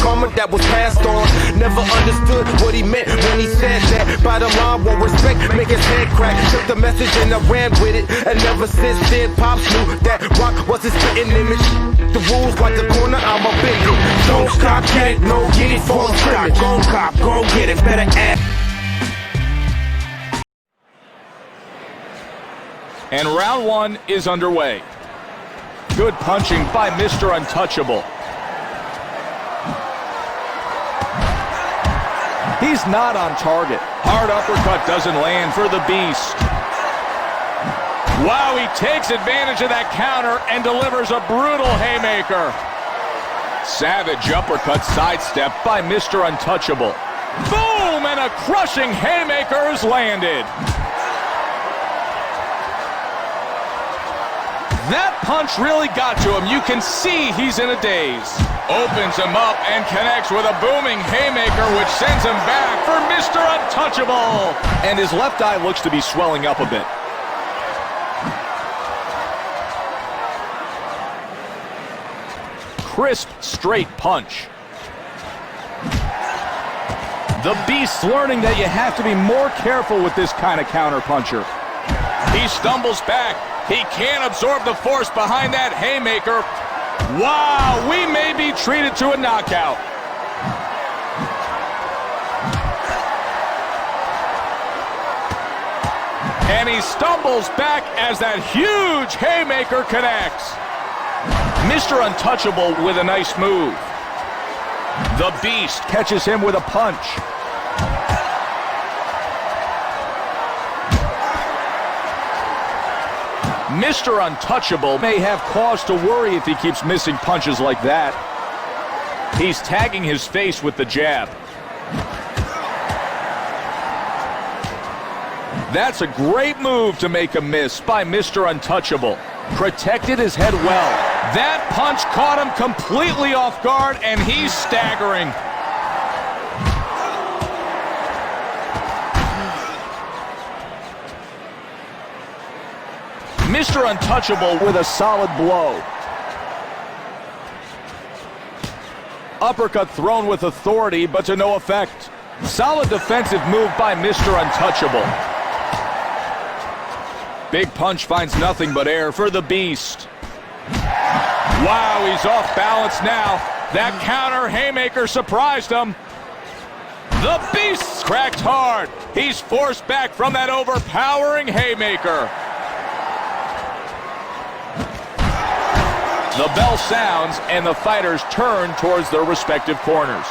karma that was passed on. Never understood what he meant when he said that. Bottom line, won't respect, make his head crack. Took the message and I ran with it. And ever since then, Pops knew that rock was his spitting image. The rules like the corner, I'm a big it. Don't stop, get it, no, get it for a scrimmage. Go cop, go get it, better act. And round one is underway. Good punching by Mr. Untouchable. He's not on target. Hard uppercut doesn't land for the Beast. Wow, he takes advantage of that counter and delivers a brutal haymaker. Savage uppercut sidestep by Mr. Untouchable. Boom! And a crushing haymaker is landed. That punch really got to him. You can see he's in a daze. Opens him up and connects with a booming haymaker, which sends him back for Mr. Untouchable. And his left eye looks to be swelling up a bit. Crisp, straight punch. The Beast's learning that you have to be more careful with this kind of counter puncher. He stumbles back. He can't absorb the force behind that haymaker. Wow, we may be treated to a knockout. And he stumbles back as that huge haymaker connects. Mr. Untouchable with a nice move. The Beast catches him with a punch. Mr. Untouchable may have cause to worry if he keeps missing punches like that. He's tagging his face with the jab. That's a great move to make a miss by Mr. Untouchable. Protected his head well. That punch caught him completely off guard, and he's staggering. Mr. Untouchable with a solid blow. Uppercut thrown with authority, but to no effect. Solid defensive move by Mr. Untouchable. Big punch finds nothing but air for the Beast. Wow, he's off balance now. That counter haymaker surprised him. The Beast's cracked hard. He's forced back from that overpowering haymaker. The bell sounds, and the fighters turn towards their respective corners.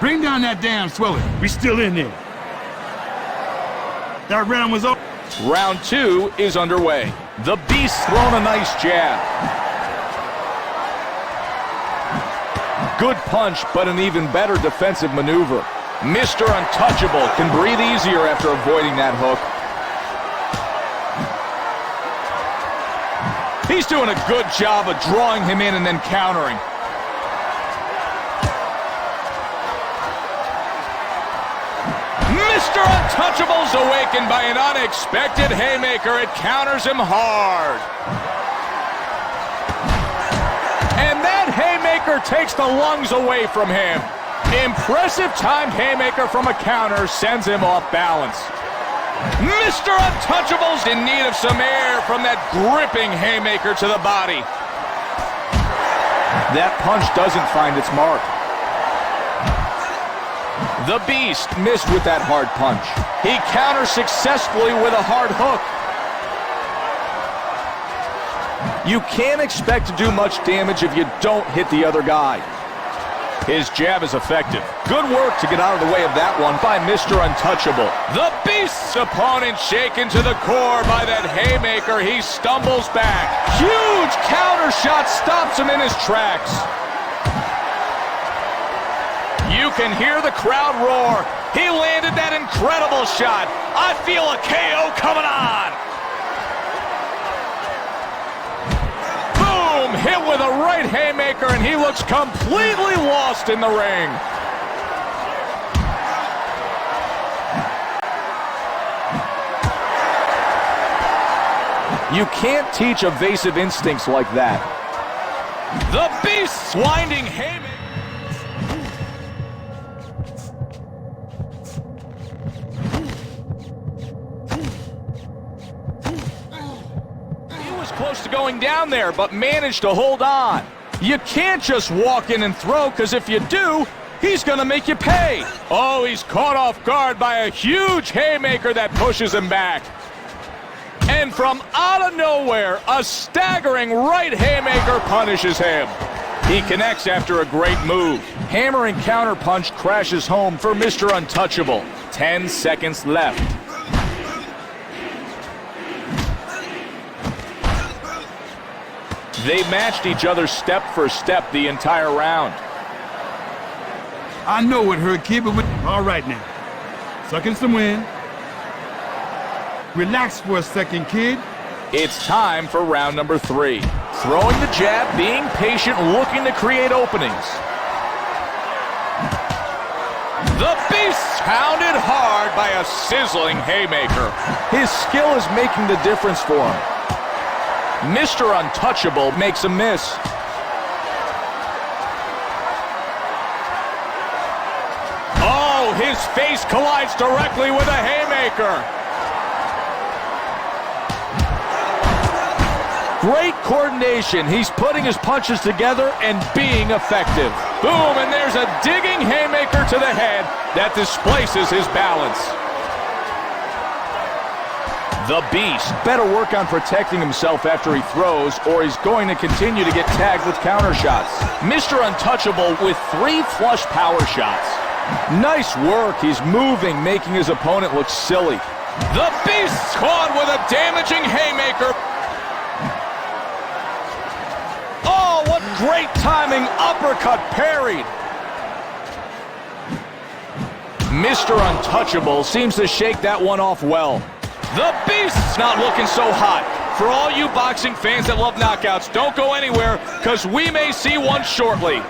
Bring down that damn swelling. We still in there. That round was over. Round two is underway. The Beast's thrown a nice jab. Good punch, but an even better defensive maneuver. Mr. Untouchable can breathe easier after avoiding that hook. He's doing a good job of drawing him in and then countering. Mr. Untouchable's awakened by an unexpected haymaker. It counters him hard. And that haymaker takes the lungs away from him. Impressive timed haymaker from a counter sends him off balance. Mr. Untouchable's in need of some air from that gripping haymaker to the body. That punch doesn't find its mark. The Beast missed with that hard punch. He counters successfully with a hard hook. You can't expect to do much damage if you don't hit the other guy. His jab is effective. Good work to get out of the way of that one by Mr. Untouchable. The Beast's opponent shaken to the core by that haymaker. He stumbles back. Huge counter shot stops him in his tracks. You can hear the crowd roar. He landed that incredible shot. I feel a KO coming on. Boom! Hit with a right haymaker, and he looks completely lost in the ring. You can't teach evasive instincts like that. The Beast's winding haymaker. He was close to going down there, but managed to hold on. You can't just walk in and throw, because if you do, he's going to make you pay. Oh, he's caught off guard by a huge haymaker that pushes him back. And from out of nowhere, a staggering right haymaker punishes him. He connects after a great move. Hammer and counter punch crashes home for Mr. Untouchable. 10 seconds left. They matched each other step for step the entire round. I know it hurt, kid, but all right now. Suck in some wind. Relax for a second, kid. It's time for round number 3. Throwing the jab, being patient, looking to create openings. The Beast's pounded hard by a sizzling haymaker. His skill is making the difference for him. Mr. Untouchable makes a miss. Oh, his face collides directly with a haymaker. Great coordination. He's putting his punches together and being effective. Boom, and there's a digging haymaker to the head that displaces his balance. The Beast better work on protecting himself after he throws, or he's going to continue to get tagged with counter shots. Mr. Untouchable with 3 flush power shots. Nice work. He's moving, making his opponent look silly. The Beast's caught with a damaging haymaker. Oh, what great timing. Uppercut parried. Mr. Untouchable seems to shake that one off well. The Beast's not looking so hot. For all you boxing fans that love knockouts, don't go anywhere, because we may see one shortly.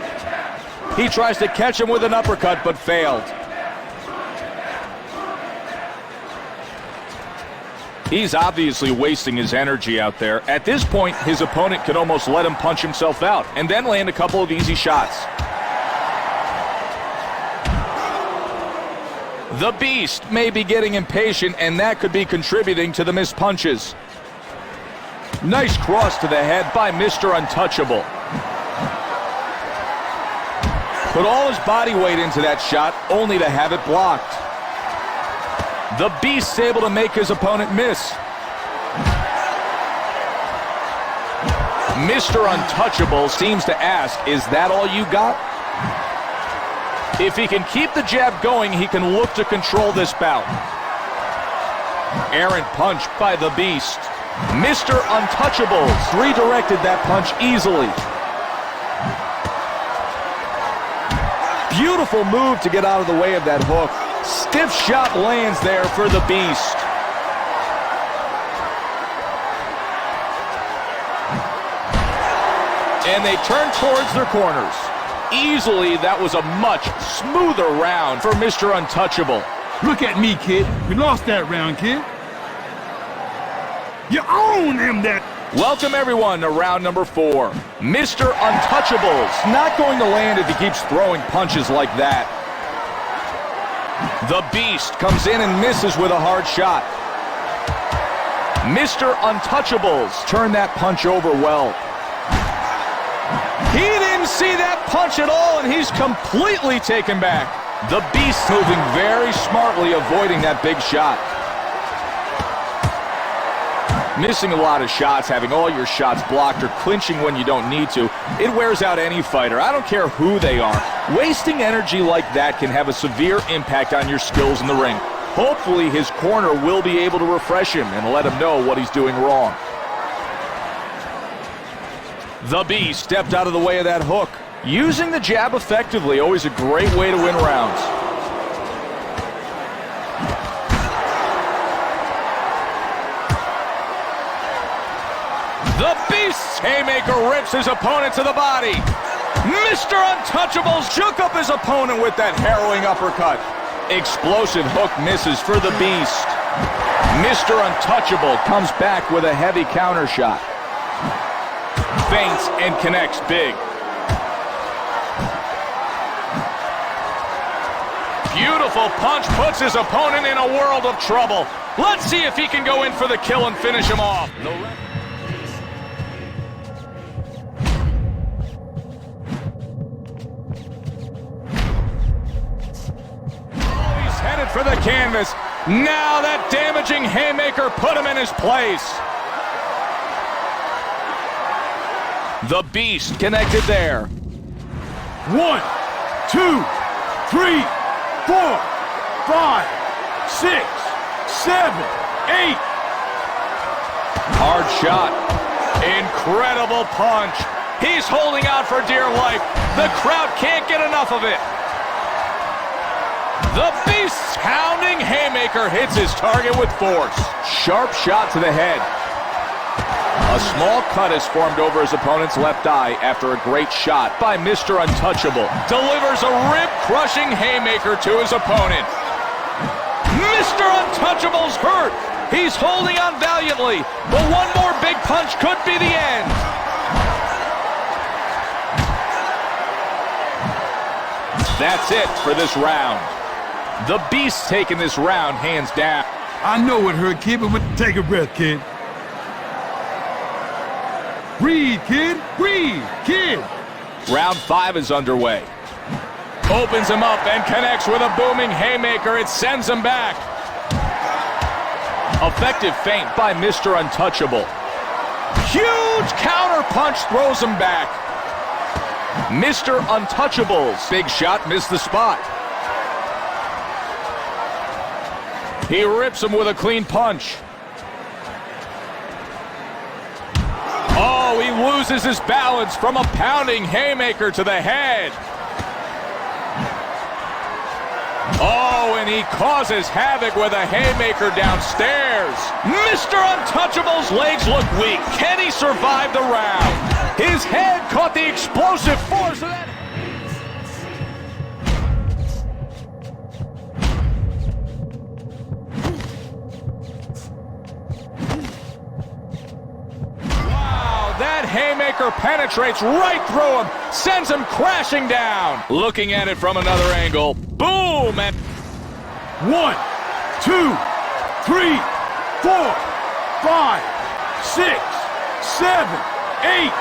He tries to catch him with an uppercut, but failed. He's obviously wasting his energy out there. At this point, his opponent could almost let him punch himself out and then land a couple of easy shots. The Beast may be getting impatient, and that could be contributing to the missed punches. Nice cross to the head by Mr. Untouchable. Put all his body weight into that shot, only to have it blocked. The Beast's able to make his opponent miss. Mr. Untouchable seems to ask, is that all you got? If he can keep the jab going, he can look to control this bout. Errant punch by the Beast. Mr. Untouchable redirected that punch easily. Beautiful move to get out of the way of that hook. Stiff shot lands there for the Beast. And they turn towards their corners. Easily, that was a much smoother round for Mr. Untouchable. Look at me, kid. We lost that round, kid. You own him that. Welcome, everyone, to round number 4. Mr. Untouchable's not going to land if he keeps throwing punches like that. The Beast comes in and misses with a hard shot. Mr. Untouchable's turned that punch over well. He didn't see that punch at all, and he's completely taken back. The Beast moving very smartly, avoiding that big shot. Missing a lot of shots, having all your shots blocked, or clinching when you don't need to, it wears out any fighter. I don't care who they are. Wasting energy like that can have a severe impact on your skills in the ring. Hopefully his corner will be able to refresh him and let him know what he's doing wrong. The Beast stepped out of the way of that hook. Using the jab effectively, always a great way to win rounds. The Beast's haymaker rips his opponent to the body. Mr. Untouchable shook up his opponent with that harrowing uppercut. Explosive hook misses for the Beast. Mr. Untouchable comes back with a heavy counter shot. Feints and connects big. Beautiful punch puts his opponent in a world of trouble. Let's see if he can go in for the kill and finish him off. He's headed for the canvas. Now that damaging haymaker put him in his place. The Beast connected there. 1, 2, 3, 4, 5, 6, 7, 8. Hard shot. Incredible punch. He's holding out for dear life. The crowd can't get enough of it. The Beast's pounding haymaker hits his target with force. Sharp shot to the head. A small cut is formed over his opponent's left eye after a great shot by Mr. Untouchable. Delivers a rib-crushing haymaker to his opponent. Mr. Untouchable's hurt. He's holding on valiantly, but one more big punch could be the end. That's it for this round. The Beast's taking this round hands down. I know it hurt, kid, but take a breath, kid. Breathe, kid. Breathe, kid. Round 5 is underway. Opens him up and connects with a booming haymaker. It sends him back. Effective feint by Mr. Untouchable. Huge counter punch throws him back. Mr. Untouchable's big shot missed the spot. He rips him with a clean punch. Oh, he loses his balance from a pounding haymaker to the head. Oh, and he causes havoc with a haymaker downstairs. Mr. Untouchable's legs look weak. Can he survive the round? His head caught the explosive force of that. That haymaker penetrates right through him, sends him crashing down. Looking at it from another angle, boom! And 1, 2, 3, 4, 5, 6, 7, 8.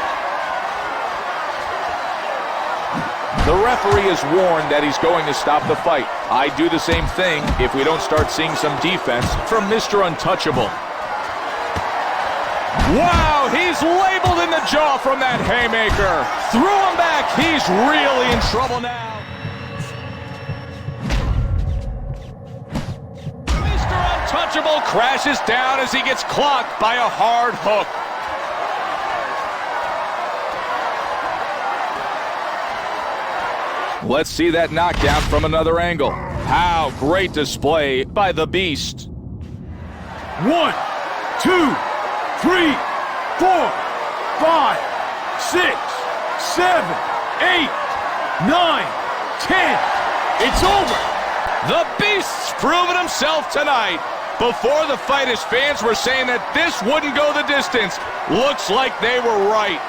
The referee is warned that he's going to stop the fight. I'd do the same thing if we don't start seeing some defense from Mr. Untouchable. Wow, he's labeled in the jaw from that haymaker. Threw him back. He's really in trouble now. Mr. Untouchable crashes down as he gets clocked by a hard hook. Let's see that knockdown from another angle. How great display by the Beast. 1, 2, 3, 4, 5, 6, 7, 8, 9, 10. It's over. The Beast's proven himself tonight. Before the fight, his fans were saying that this wouldn't go the distance. Looks like they were right.